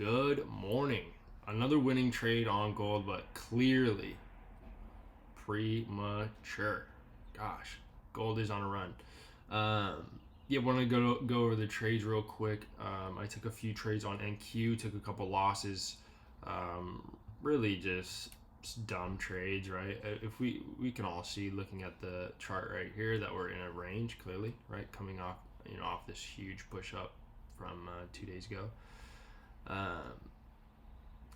Good morning. Another winning trade on gold, but clearly premature. Gosh, gold is on a run. Want to go over the trades real quick. I took a few trades on NQ, took a couple losses. Really just dumb trades, right? If we can all see looking at the chart right here that we're in a range clearly, right? Coming off off this huge push up from 2 days ago.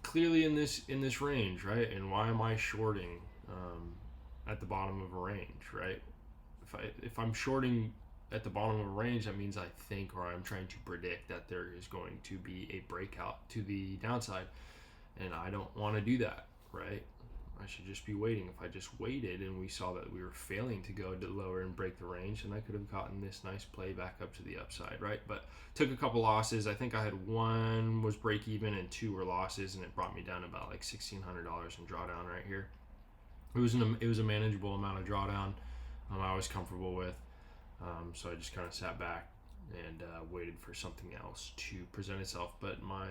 Clearly in this range, right? And why am I shorting at the bottom of a range, right? If I'm shorting at the bottom of a range, that means I think or I'm trying to predict that there is going to be a breakout to the downside, and I don't want to do that, right? I should just be waiting. If I just waited and we saw that we were failing to go to lower and break the range, and I could have gotten this nice play back up to the upside, right? But took a couple losses. I think I had one was break even and two were losses, and it brought me down about like $1,600 in drawdown right here. It was a manageable amount of drawdown. I was comfortable with, so I just kind of sat back and waited for something else to present itself. But my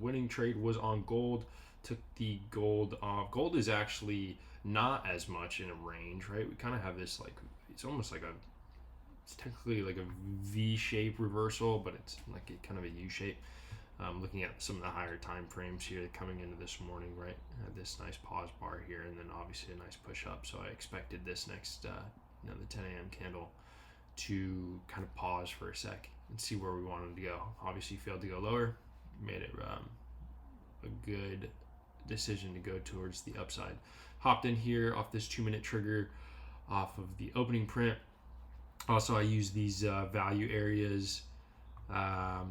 winning trade was on gold. Took the gold off. Gold is actually not as much in a range, right? We kind of have this like, it's almost like it's technically like a V-shape reversal, but it's like a kind of a U-shape. Looking at some of the higher time frames here coming into this morning, right? This nice pause bar here, and then obviously a nice push up. So I expected this next, the 10 a.m. candle to kind of pause for a sec and see where we wanted to go. Obviously failed to go lower, made it a good decision to go towards the upside. Hopped in here off this 2-minute trigger off of the opening print. Also, I use these value areas. I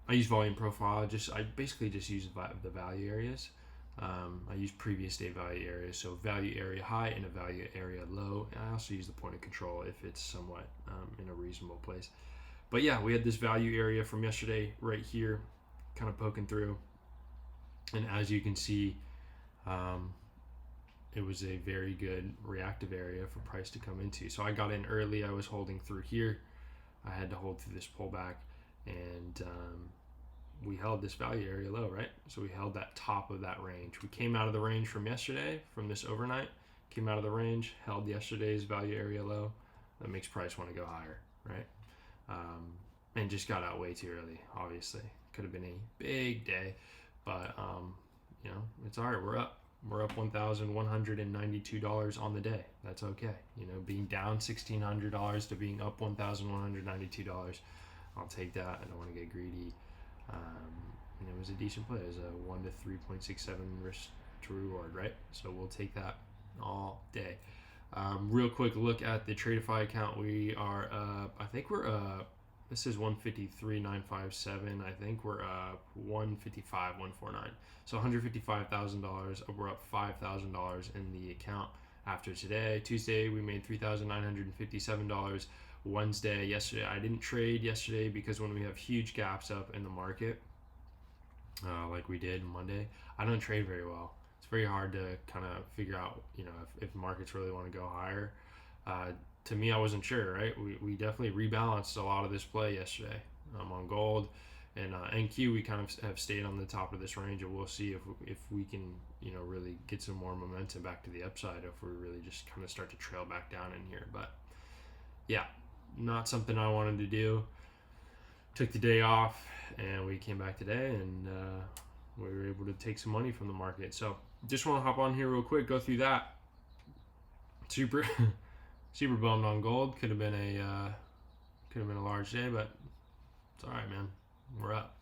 use volume profile. I basically just use the value areas. I use previous day value areas, so value area high and a value area low. And I also use the point of control if it's somewhat in a reasonable place. But yeah, we had this value area from yesterday right here, kind of poking through. And as you can see, it was a very good reactive area for price to come into. So I got in early. I was holding through here. I had to hold through this pullback, and we held this value area low, right? So we held that top of that range. We came out of the range from yesterday, from this overnight, came out of the range, held yesterday's value area low. That makes price want to go higher, right? And just got out way too early, obviously. Could have been a big day, but it's all right. We're up $1,192 on the day. That's okay. Being down $1,600 to being up $1,192, I'll take that. I don't want to get greedy. It was a decent play. It was a 1 to 3.67 risk to reward, right? So we'll take that all day. Real quick look at the Tradeify account. We are I think we're this is 153,957. I think we're 155,149. So $155,000. We're up $5,000 in the account after today. Tuesday we made $3,957. Wednesday, yesterday, I didn't trade yesterday because when we have huge gaps up in the market, like we did Monday, I don't trade very well. It's very hard to kind of figure out, if markets really want to go higher. To me, I wasn't sure, right? We definitely rebalanced a lot of this play yesterday on gold. And NQ, we kind of have stayed on the top of this range, and we'll see if we can, really get some more momentum back to the upside, if we really just kind of start to trail back down in here. But yeah, not something I wanted to do. Took the day off, and we came back today, and we were able to take some money from the market. So just want to hop on here real quick, go through that. Super bummed on gold. Could have been a large day, but it's all right, man. We're up.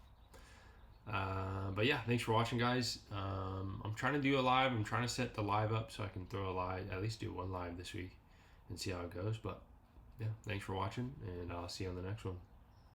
But yeah, thanks for watching, guys. I'm trying to do a live. I'm trying to set the live up so I can throw a live, at least do one live this week and see how it goes. But yeah, thanks for watching, and I'll see you on the next one.